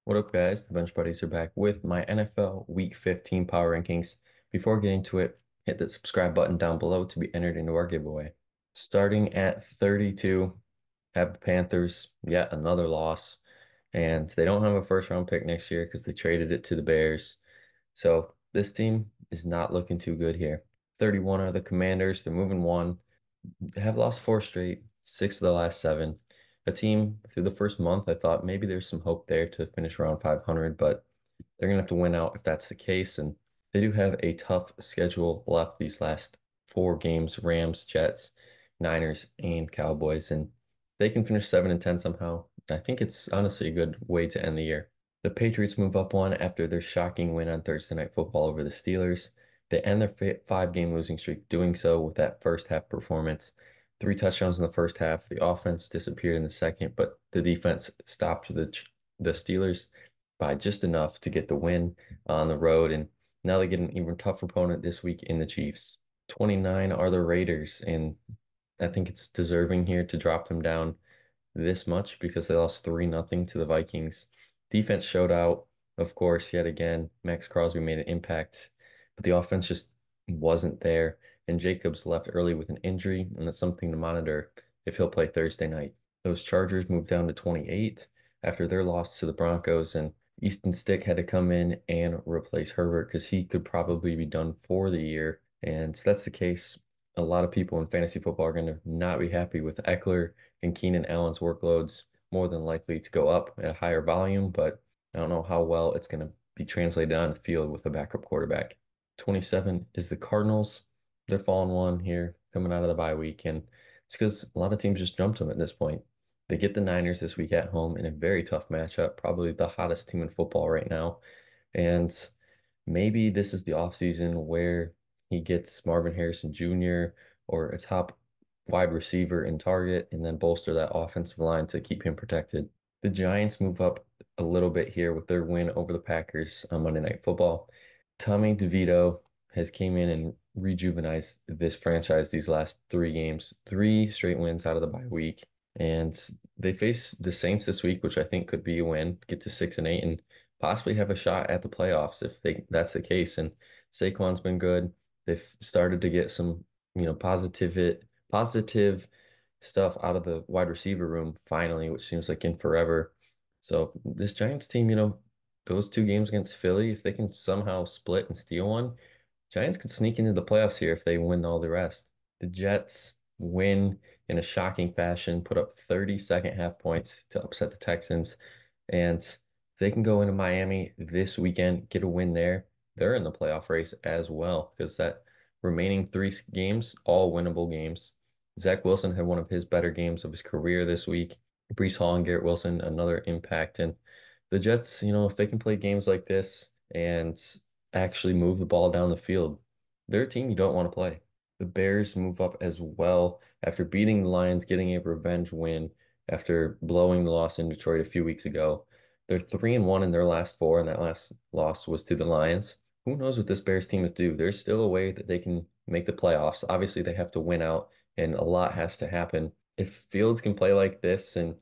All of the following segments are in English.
What up, guys? The Bench Buddies are back with my NFL Week 15 power rankings. Before getting to it, hit that subscribe button down below to be entered into our giveaway. Starting at 32, have the Panthers, yet another loss. And they don't have a first round pick next year because they traded it to the Bears. So this team is not looking too good here. 31 are the Commanders. They're moving one. They have lost four straight, six of the last seven. A team through the first month, I thought maybe there's some hope there to finish around 500, but they're gonna have to win out if that's the case. And they do have a tough schedule left these last four games: Rams, Jets, Niners, and Cowboys. And they can finish 7-10 somehow. I think it's honestly a good way to end the year. The Patriots move up one after their shocking win on Thursday Night Football over the Steelers. They end their five-game losing streak doing so with that first half performance. Three touchdowns in the first half. The offense disappeared in the second, but the defense stopped the Steelers by just enough to get the win on the road. And now they get an even tougher opponent this week in the Chiefs. 29 are the Raiders, and I think it's deserving here to drop them down this much because they lost 3-0 to the Vikings. Defense showed out, of course, yet again. Max Crosby made an impact, but the offense just wasn't there. And Jacobs left early with an injury, and that's something to monitor if he'll play Thursday night. Those Chargers moved down to 28 after their loss to the Broncos, and Easton Stick had to come in and replace Herbert because he could probably be done for the year. And if that's the case, a lot of people in fantasy football are going to not be happy with Eckler and Keenan Allen's workloads, more than likely to go up at a higher volume, but I don't know how well it's going to be translated on the field with a backup quarterback. 27 is the Cardinals. They're falling one here coming out of the bye week, and it's because a lot of teams just jumped them at this point. They get the Niners this week at home in a very tough matchup, probably the hottest team in football right now. And maybe this is the offseason where he gets Marvin Harrison Jr. or a top wide receiver in target and then bolster that offensive line to keep him protected. The Giants move up a little bit here with their win over the Packers on Monday Night Football. Tommy DeVito has came in and rejuvenized this franchise these last three games, three straight wins out of the bye week. And they face the Saints this week, which I think could be a win, get to 6-8, and possibly have a shot at the playoffs if that's the case. And Saquon's been good. They've started to get some, positive stuff out of the wide receiver room finally, which seems like in forever. So this Giants team, those two games against Philly, if they can somehow split and steal one, Giants could sneak into the playoffs here if they win all the rest. The Jets win in a shocking fashion, put up 30 second half points to upset the Texans. And if they can go into Miami this weekend, get a win there, they're in the playoff race as well because that remaining three games, all winnable games. Zach Wilson had one of his better games of his career this week. Breece Hall and Garrett Wilson, another impact. And the Jets, if they can play games like this and actually move the ball down the field, they're a team you don't want to play. The Bears move up as well after beating the Lions, getting a revenge win after blowing the loss in Detroit a few weeks ago. They're 3-1 in their last four, and that last loss was to the Lions. Who knows what this Bears team is due? There's still a way that they can make the playoffs. Obviously, they have to win out, and a lot has to happen. If Fields can play like this and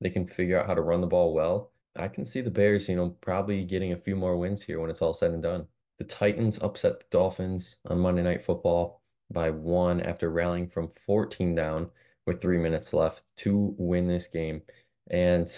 they can figure out how to run the ball well, I can see the Bears, probably getting a few more wins here when it's all said and done. The Titans upset the Dolphins on Monday Night Football by one after rallying from 14 down with 3 minutes left to win this game. And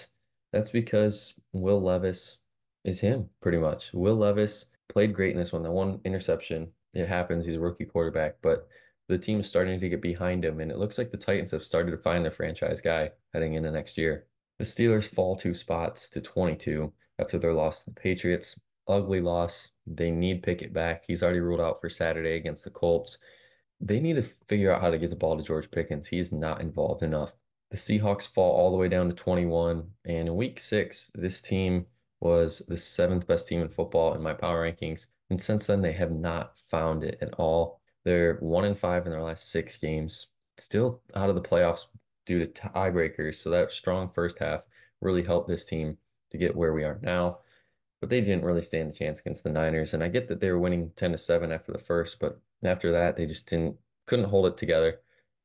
that's because Will Levis is him, pretty much. Will Levis played great in this one. That one interception, it happens. He's a rookie quarterback, but the team is starting to get behind him, and it looks like the Titans have started to find their franchise guy heading into next year. The Steelers fall 2 spots to 22 after their loss to the Patriots. Ugly loss. They need Pickett back. He's already ruled out for Saturday against the Colts. They need to figure out how to get the ball to George Pickens. He is not involved enough. The Seahawks fall all the way down to 21. And in week 6, this team was the seventh best team in football in my power rankings. And since then, they have not found it at all. They're 1-5 in their last 6 games, still out of the playoffs due to tiebreakers. So that strong first half really helped this team to get where we are now. But they didn't really stand a chance against the Niners. And I get that they were winning 10-7 after the first, but after that, they just couldn't hold it together.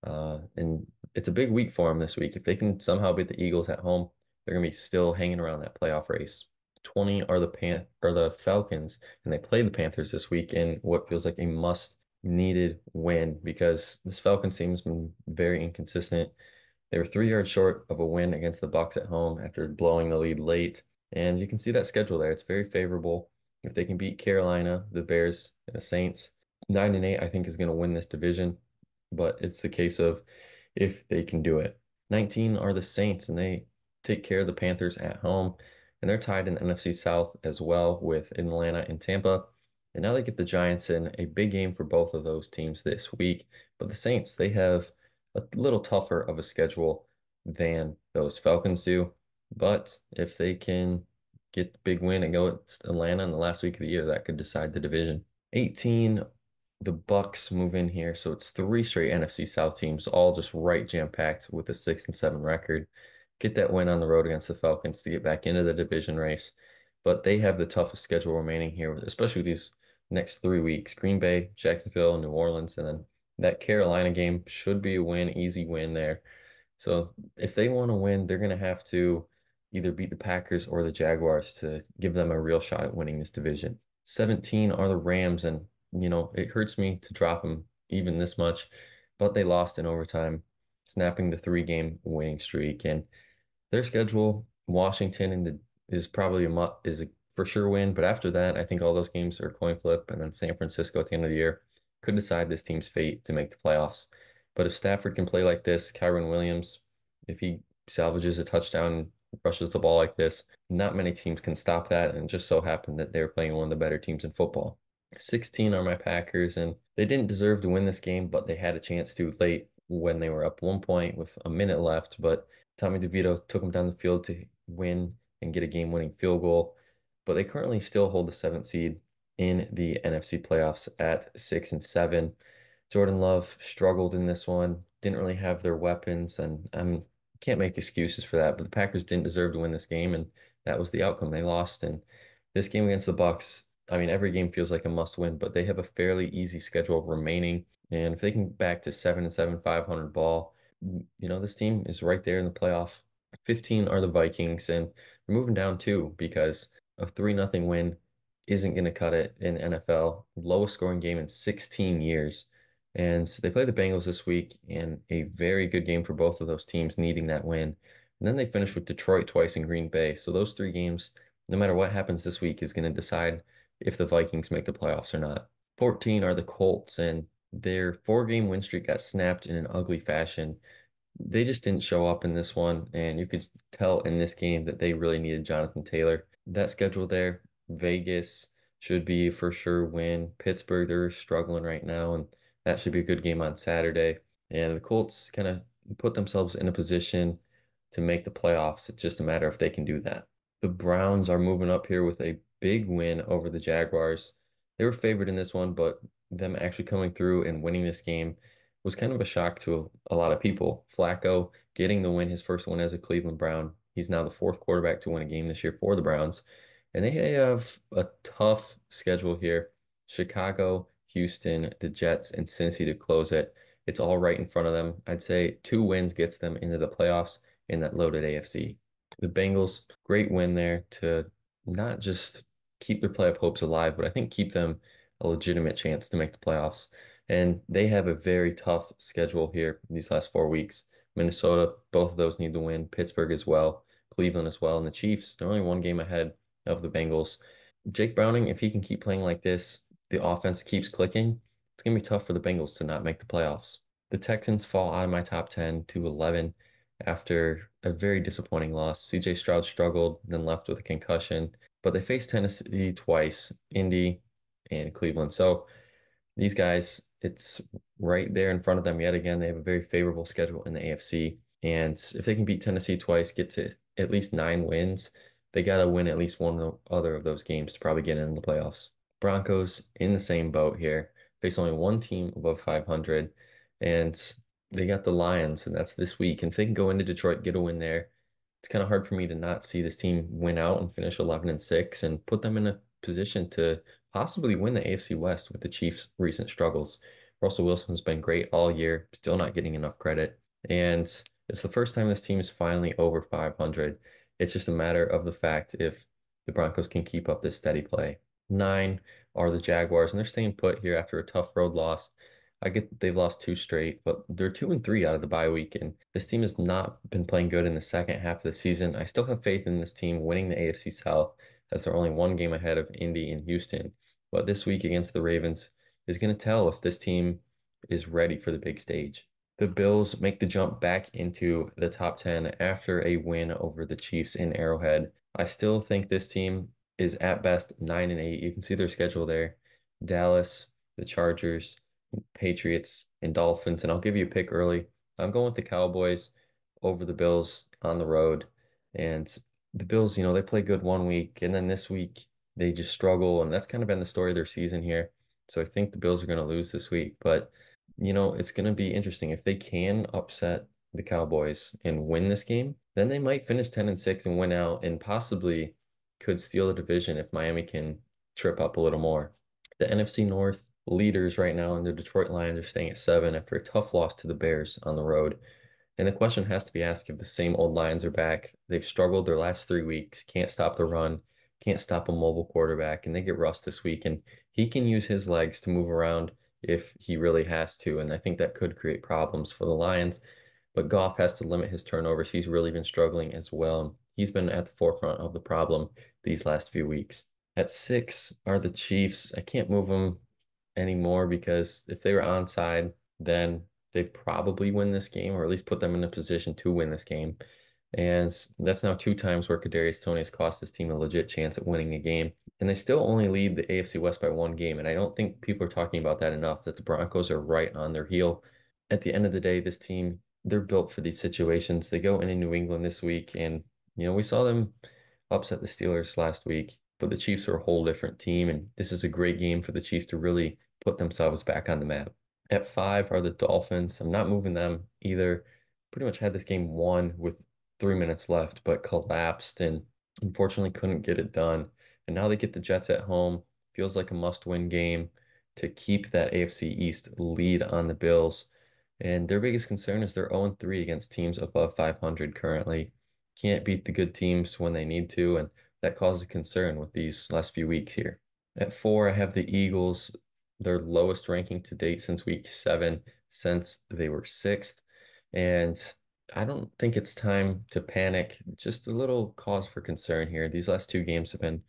And it's a big week for them this week. If they can somehow beat the Eagles at home, they're going to be still hanging around that playoff race. 20 are the Falcons, and they play the Panthers this week in what feels like a must needed win because this Falcons team has been very inconsistent. They were 3 yards short of a win against the Bucs at home after blowing the lead late. And you can see that schedule there. It's very favorable. If they can beat Carolina, the Bears, and the Saints, 9-8, I think is going to win this division. But it's the case of if they can do it. 19 are the Saints, and they take care of the Panthers at home. And they're tied in the NFC South as well with Atlanta and Tampa. And now they get the Giants in a big game for both of those teams this week. But the Saints, they have a little tougher of a schedule than those Falcons do. But if they can get the big win and go against Atlanta in the last week of the year, that could decide the division. 18, the Bucs move in here. So it's three straight NFC South teams, all just right jam-packed with a 6-7 record. Get that win on the road against the Falcons to get back into the division race. But they have the toughest schedule remaining here, especially with these next 3 weeks. Green Bay, Jacksonville, New Orleans, and then that Carolina game should be a win, easy win there. So if they want to win, they're going to have to either beat the Packers or the Jaguars to give them a real shot at winning this division. 17 are the Rams, and it hurts me to drop them even this much, but they lost in overtime, snapping the 3-game winning streak. And their schedule, Washington is probably is a for sure win, but after that, I think all those games are coin flip, and then San Francisco at the end of the year could decide this team's fate to make the playoffs. But if Stafford can play like this, Kyren Williams, if he salvages a touchdown, rushes the ball like this, not many teams can stop that. And it just so happened that they're playing one of the better teams in football. 16 are my Packers, and they didn't deserve to win this game, but they had a chance to late when they were up 1 point with a minute left. But Tommy DeVito took them down the field to win and get a game-winning field goal. But they currently still hold the 7th seed in the NFC playoffs at 6-7. Jordan Love struggled in this one, didn't really have their weapons, and I can't make excuses for that. But the Packers didn't deserve to win this game, and that was the outcome. They lost. And this game against the Bucs, I mean, every game feels like a must win, but they have a fairly easy schedule remaining. And if they can back to 7-7, 500 ball, this team is right there in the playoff. 15 are the Vikings, and they're moving down too because a 3-0 win isn't going to cut it in NFL. Lowest scoring game in 16 years. And so they play the Bengals this week in a very good game for both of those teams needing that win. And then they finish with Detroit twice in Green Bay. So those 3 games, no matter what happens this week, is going to decide if the Vikings make the playoffs or not. 14 are the Colts, and their 4-game win streak got snapped in an ugly fashion. They just didn't show up in this one, and you could tell in this game that they really needed Jonathan Taylor. That schedule there, Vegas should be for sure win. Pittsburgh, they're struggling right now, and that should be a good game on Saturday. And the Colts kind of put themselves in a position to make the playoffs. It's just a matter if they can do that. The Browns are moving up here with a big win over the Jaguars. They were favored in this one, but them actually coming through and winning this game was kind of a shock to a lot of people. Flacco getting the win, his first one as a Cleveland Brown. He's now the 4th quarterback to win a game this year for the Browns. And they have a tough schedule here. Chicago, Houston, the Jets, and Cincy to close it. It's all right in front of them. I'd say 2 wins gets them into the playoffs in that loaded AFC. The Bengals, great win there to not just keep their playoff hopes alive, but I think keep them a legitimate chance to make the playoffs. And they have a very tough schedule here these last 4 weeks. Minnesota, both of those need to win. Pittsburgh as well, Cleveland as well, and the Chiefs, they're only 1 game ahead of the Bengals. Jake Browning, if he can keep playing like this, the offense keeps clicking, it's going to be tough for the Bengals to not make the playoffs. The Texans fall out of my top 10 to 11 after a very disappointing loss. CJ Stroud struggled, then left with a concussion, but they faced Tennessee twice, Indy and Cleveland. So these guys, it's right there in front of them yet again. They have a very favorable schedule in the AFC. And if they can beat Tennessee twice, get to at least 9 wins, they got to win at least one or other of those games to probably get in the playoffs. Broncos in the same boat here. Face only one team above 500, and they got the Lions, and that's this week. And if they can go into Detroit, get a win there, it's kind of hard for me to not see this team win out and finish 11-6 and put them in a position to possibly win the AFC West with the Chiefs' recent struggles. Russell Wilson's been great all year, still not getting enough credit. And it's the first time this team is finally over 500. It's just a matter of the fact if the Broncos can keep up this steady play. 9 are the Jaguars, and they're staying put here after a tough road loss. I get that they've lost two straight, but they're 2-3 out of the bye week, and this team has not been playing good in the second half of the season. I still have faith in this team winning the AFC South as they're only one game ahead of Indy and Houston. But this week against the Ravens is going to tell if this team is ready for the big stage. The Bills make the jump back into the top 10 after a win over the Chiefs in Arrowhead. I still think this team is at best 9-8. You can see their schedule there. Dallas, the Chargers, Patriots, and Dolphins. And I'll give you a pick early. I'm going with the Cowboys over the Bills on the road. And the Bills, they play good one week, and then this week they just struggle, and that's kind of been the story of their season here. So I think the Bills are going to lose this week, but it's going to be interesting. If they can upset the Cowboys and win this game, then they might finish 10-6 and win out and possibly could steal the division if Miami can trip up a little more. The NFC North leaders right now in the Detroit Lions are staying at 7 after a tough loss to the Bears on the road. And the question has to be asked if the same old Lions are back. They've struggled their last 3 weeks, can't stop the run, can't stop a mobile quarterback, and they get Russ this week. And he can use his legs to move around if he really has to. And I think that could create problems for the Lions. But Goff has to limit his turnovers. He's really been struggling as well. He's been at the forefront of the problem these last few weeks. At 6 are the Chiefs. I can't move them anymore because if they were onside, then they'd probably win this game or at least put them in a position to win this game. And that's now 2 times where Kadarius Toney has cost this team a legit chance at winning a game. And they still only lead the AFC West by 1 game. And I don't think people are talking about that enough, that the Broncos are right on their heel. At the end of the day, this team, they're built for these situations. They go into New England this week, and we saw them upset the Steelers last week, but the Chiefs are a whole different team, and this is a great game for the Chiefs to really put themselves back on the map. At 5 are the Dolphins. I'm not moving them either. Pretty much had this game won with 3 minutes left, but collapsed and unfortunately couldn't get it done. And now they get the Jets at home. Feels like a must-win game to keep that AFC East lead on the Bills. And their biggest concern is they're 0-3 against teams above 500 currently. Can't beat the good teams when they need to, and that causes concern with these last few weeks here. At 4, I have the Eagles, their lowest ranking to date since week 7, since they were 6th. And I don't think it's time to panic. Just a little cause for concern here. These last 2 games have been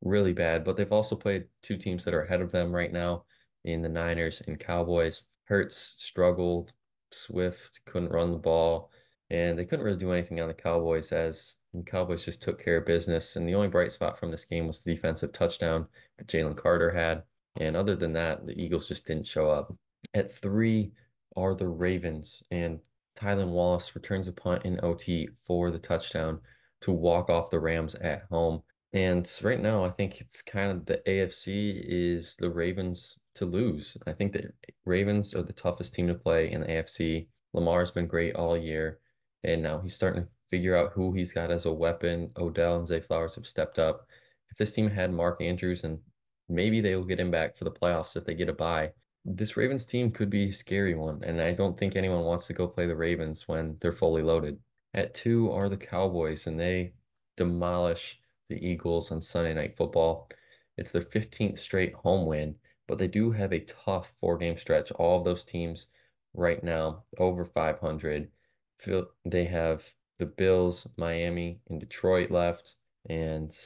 really bad, but they've also played 2 teams that are ahead of them right now in the Niners and Cowboys. Hurts struggled. Swift couldn't run the ball, and they couldn't really do anything on the Cowboys as the Cowboys just took care of business. And the only bright spot from this game was the defensive touchdown that Jalen Carter had. And other than that, the Eagles just didn't show up. At 3 are the Ravens, and Tylan Wallace returns a punt in OT for the touchdown to walk off the Rams at home. And right now, I think it's kind of the AFC is the Ravens to lose. I think the Ravens are the toughest team to play in the AFC. Lamar's been great all year, and now he's starting to figure out who he's got as a weapon. Odell and Zay Flowers have stepped up. If this team had Mark Andrews, and maybe they will get him back for the playoffs if they get a bye, this Ravens team could be a scary one, and I don't think anyone wants to go play the Ravens when they're fully loaded. At 2 are the Cowboys, and they demolish the Eagles on Sunday Night Football. It's their 15th straight home win, but they do have a tough 4 game stretch. All of those teams right now over 500. They have the Bills, Miami, and Detroit left, and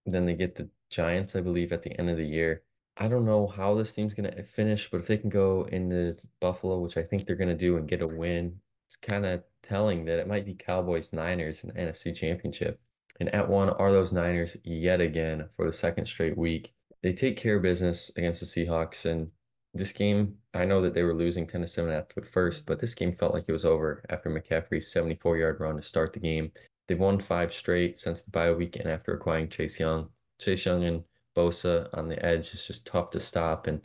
then they get the Giants, I believe, at the end of the year. I don't know how this team's going to finish, but if they can go into Buffalo, which I think they're going to do, and get a win, it's kind of telling that it might be Cowboys Niners in the NFC Championship. And at 1 are those Niners yet again for the second straight week. They take care of business against the Seahawks. And this game, I know that they were losing 10-7 after the first, but this game felt like it was over after McCaffrey's 74-yard run to start the game. They've won 5 straight since the bye week and after acquiring Chase Young. Chase Young and Bosa on the edge is just tough to stop. And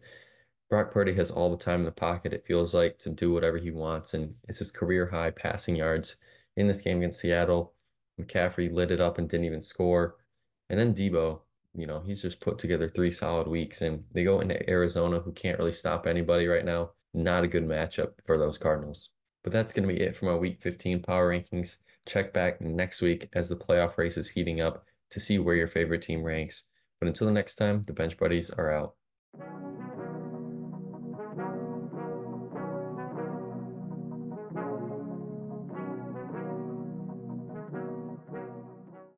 Brock Purdy has all the time in the pocket, it feels like, to do whatever he wants. And it's his career high passing yards in this game against Seattle. McCaffrey lit it up and didn't even score. And then Debo, he's just put together 3 solid weeks. And they go into Arizona, who can't really stop anybody right now. Not a good matchup for those Cardinals. But that's going to be it for my Week 15 power rankings. Check back next week as the playoff race is heating up to see where your favorite team ranks. But until the next time, the Bench Buddies are out.